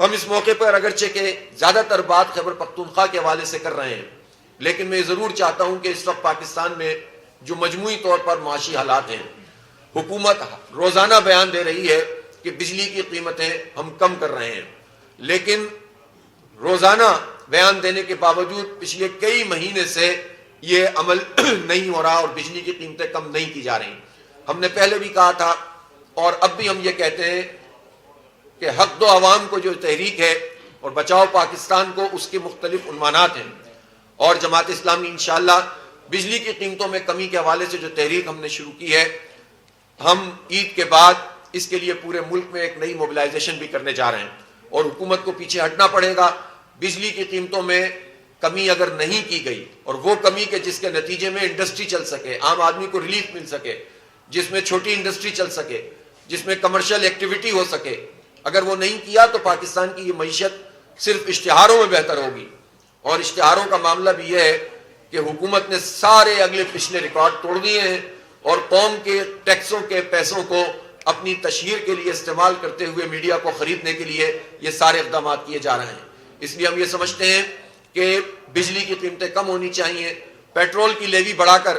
ہم اس موقع پر اگرچہ کہ زیادہ تر بات خیبر پختونخوا کے حوالے سے کر رہے ہیں، لیکن میں ضرور چاہتا ہوں کہ اس وقت پاکستان میں جو مجموعی طور پر معاشی حالات ہیں، حکومت روزانہ بیان دے رہی ہے کہ بجلی کی قیمتیں ہم کم کر رہے ہیں، لیکن روزانہ بیان دینے کے باوجود پچھلے کئی مہینے سے یہ عمل نہیں ہو رہا اور بجلی کی قیمتیں کم نہیں کی جا رہی۔ ہم نے پہلے بھی کہا تھا اور اب بھی ہم یہ کہتے ہیں کہ حق دو عوام کو جو تحریک ہے اور بچاؤ پاکستان کو، اس کے مختلف عنوانات ہیں، اور جماعت اسلامی انشاءاللہ بجلی کی قیمتوں میں کمی کے حوالے سے جو تحریک ہم نے شروع کی ہے، ہم عید کے بعد اس کے لیے پورے ملک میں ایک نئی موبلائزیشن بھی کرنے جا رہے ہیں اور حکومت کو پیچھے ہٹنا پڑے گا۔ بجلی کی قیمتوں میں کمی اگر نہیں کی گئی، اور وہ کمی کہ جس کے نتیجے میں انڈسٹری چل سکے، عام آدمی کو ریلیف مل سکے، جس میں چھوٹی انڈسٹری چل سکے، جس میں کمرشل ایکٹیویٹی ہو سکے، اگر وہ نہیں کیا تو پاکستان کی یہ معیشت صرف اشتہاروں میں بہتر ہوگی۔ اور اشتہاروں کا معاملہ بھی یہ ہے کہ حکومت نے سارے اگلے پچھلے ریکارڈ توڑ دیے ہیں اور قوم کے ٹیکسوں کے پیسوں کو اپنی تشہیر کے لیے استعمال کرتے ہوئے میڈیا کو خریدنے کے لیے یہ سارے اقدامات کیے جا رہے ہیں۔ اس لیے ہم یہ سمجھتے ہیں کہ بجلی کی قیمتیں کم ہونی چاہیے، پیٹرول کی لیوی بڑھا کر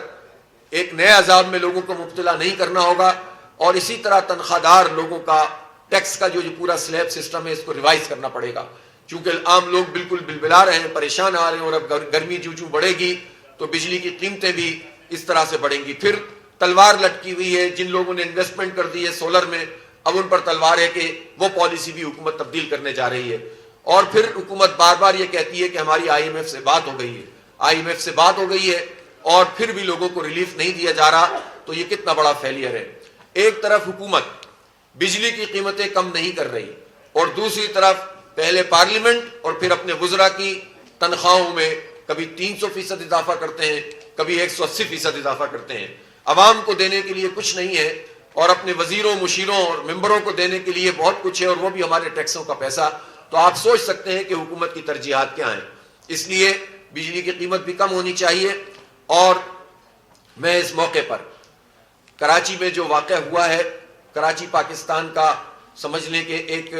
ایک نئے عذاب میں لوگوں کو مبتلا نہیں کرنا ہوگا، اور اسی طرح تنخواہ دار لوگوں کا ٹیکس کا جو پورا سلیب سسٹم ہے اس کو ریوائز کرنا پڑے گا، چونکہ عام لوگ بالکل بلبلا رہے ہیں، پریشان آ رہے ہیں، اور اب گرمی جو بڑھے گی تو بجلی کی قیمتیں بھی اس طرح سے بڑھیں گی۔ پھر تلوار لٹکی ہوئی ہے، جن لوگوں نے انویسٹمنٹ کر دی ہے سولر میں، اب ان پر تلوار ہے کہ وہ پالیسی بھی حکومت تبدیل کرنے جا رہی ہے۔ اور پھر حکومت بار بار یہ کہتی ہے کہ ہماری آئی ایم ایف سے بات ہو گئی ہے، آئی ایم ایف سے بات ہو گئی ہے، اور پھر بھی لوگوں کو ریلیف نہیں دیا جا رہا، تو یہ کتنا بڑا فیلئر ہے۔ ایک طرف حکومت بجلی کی قیمتیں کم نہیں کر رہی، اور دوسری طرف پہلے پارلیمنٹ اور پھر اپنے وزراء کی تنخواہوں میں کبھی 300% اضافہ کرتے ہیں، کبھی 180% اضافہ کرتے ہیں۔ عوام کو دینے کے لیے کچھ نہیں ہے، اور اپنے وزیروں، مشیروں اور ممبروں کو دینے کے لیے بہت کچھ ہے، اور وہ بھی ہمارے ٹیکسوں کا پیسہ۔ تو آپ سوچ سکتے ہیں کہ حکومت کی ترجیحات کیا ہیں۔ اس لیے بجلی کی قیمت بھی کم ہونی چاہیے۔ اور میں اس موقع پر کراچی میں جو واقعہ ہوا ہے، کراچی پاکستان کا سمجھ لیں کہ ایک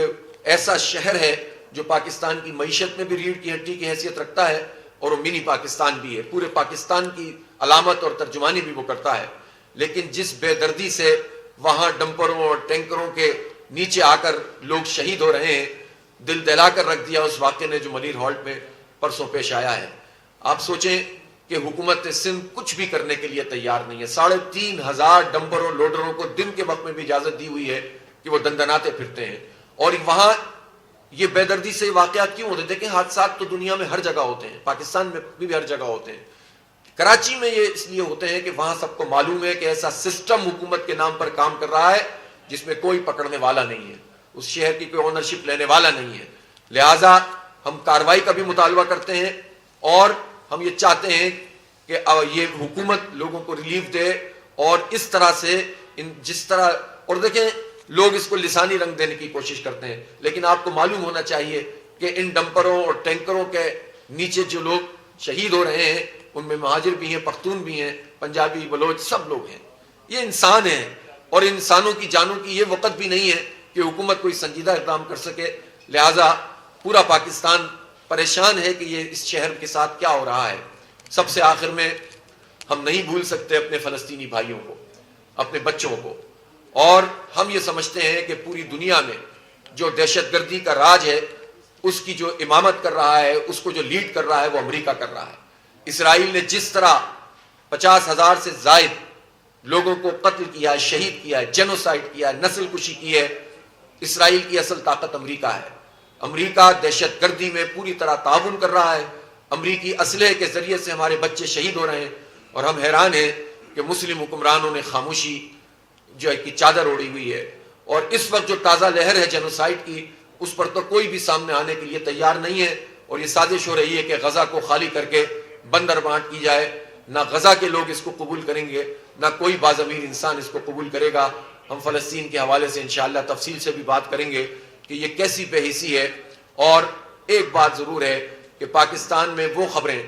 ایسا شہر ہے جو پاکستان کی معیشت میں بھی ریڑھ کی ہڈی کی حیثیت رکھتا ہے، اور وہ منی پاکستان بھی ہے، پورے پاکستان کی علامت اور ترجمانی بھی وہ کرتا ہے، لیکن جس بے دردی سے وہاں ڈمپروں اور ٹینکروں کے نیچے آ کر لوگ شہید ہو رہے ہیں، دل دلا کر رکھ دیا اس واقعے نے جو منیر ہالٹ میں پرسوں پیش آیا ہے۔ آپ سوچیں کہ حکومت سندھ کچھ بھی کرنے کے لیے تیار نہیں ہے۔ 3500 ڈمپروں لوڈروں کو دن کے وقت میں بھی اجازت دی ہوئی ہے کہ وہ دندناتے پھرتے ہیں، اور وہاں یہ بے دردی سے واقعات کیوں ہوتے ہیں؟ دیکھیں، حادثات تو دنیا میں ہر جگہ ہوتے ہیں، پاکستان میں بھی ہر جگہ ہوتے ہیں، کراچی میں یہ اس لیے ہوتے ہیں کہ وہاں سب کو معلوم ہے کہ ایسا سسٹم حکومت کے نام پر کام کر رہا ہے جس میں کوئی پکڑنے والا نہیں ہے، اس شہر کی کوئی اونرشپ لینے والا نہیں ہے۔ لہٰذا ہم کارروائی کا بھی مطالبہ کرتے ہیں، اور ہم یہ چاہتے ہیں کہ یہ حکومت لوگوں کو ریلیف دے، اور اس طرح سے جس طرح، اور دیکھیں لوگ اس کو لسانی رنگ دینے کی کوشش کرتے ہیں، لیکن آپ کو معلوم ہونا چاہیے کہ ان ڈمپروں اور ٹینکروں کے نیچے جو لوگ شہید ہو رہے ہیں ان میں مہاجر بھی ہیں، پختون بھی ہیں، پنجابی، بلوچ، سب لوگ ہیں۔ یہ انسان ہیں، اور انسانوں کی جانوں کی یہ وقت بھی نہیں ہے کہ حکومت کوئی سنجیدہ اقدام کر سکے۔ لہٰذا پورا پاکستان پریشان ہے کہ یہ اس شہر کے ساتھ کیا ہو رہا ہے۔ سب سے آخر میں، ہم نہیں بھول سکتے اپنے فلسطینی بھائیوں کو، اپنے بچوں کو، اور ہم یہ سمجھتے ہیں کہ پوری دنیا میں جو دہشت گردی کا راج ہے اس کی جو امامت کر رہا ہے، اس کو جو لیڈ کر رہا ہے، وہ امریکہ کر رہا ہے۔ اسرائیل نے جس طرح 50,000 سے زائد لوگوں کو قتل کیا ہے، شہید کیا ہے، جینوسائیڈ کیا ہے، نسل کشی کی ہے، اسرائیل کی اصل طاقت امریکہ ہے۔ امریکہ دہشت گردی میں پوری طرح تعاون کر رہا ہے، امریکی اسلحے کے ذریعے سے ہمارے بچے شہید ہو رہے ہیں، اور ہم حیران ہیں کہ مسلم حکمرانوں نے خاموشی جو ہے کی چادر اوڑھی ہوئی ہے، اور اس وقت جو تازہ لہر ہے جینوسائیڈ کی، اس پر تو کوئی بھی سامنے آنے کے لیے تیار نہیں ہے، اور یہ سازش ہو رہی ہے کہ غزہ کو خالی کر کے بندر بانٹ کی جائے۔ نہ غزہ کے لوگ اس کو قبول کریں گے، نہ کوئی باضمیر انسان اس کو قبول کرے گا۔ ہم فلسطین کے حوالے سے انشاءاللہ تفصیل سے بھی بات کریں گے کہ یہ کیسی بے حسی ہے۔ اور ایک بات ضرور ہے کہ پاکستان میں وہ خبریں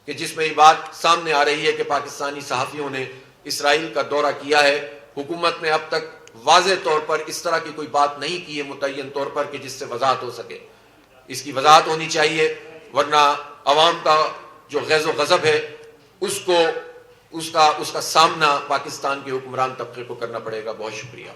کہ جس میں یہ بات سامنے آ رہی ہے کہ پاکستانی صحافیوں نے اسرائیل کا دورہ کیا ہے، حکومت نے اب تک واضح طور پر اس طرح کی کوئی بات نہیں کی ہے متعین طور پر کہ جس سے وضاحت ہو سکے. اس کی وضاحت ہونی چاہیے، ورنہ عوام کا جو غیظ و غضب ہے اس کا سامنا پاکستان کے حکمران طبقے کو کرنا پڑے گا. بہت شکریہ.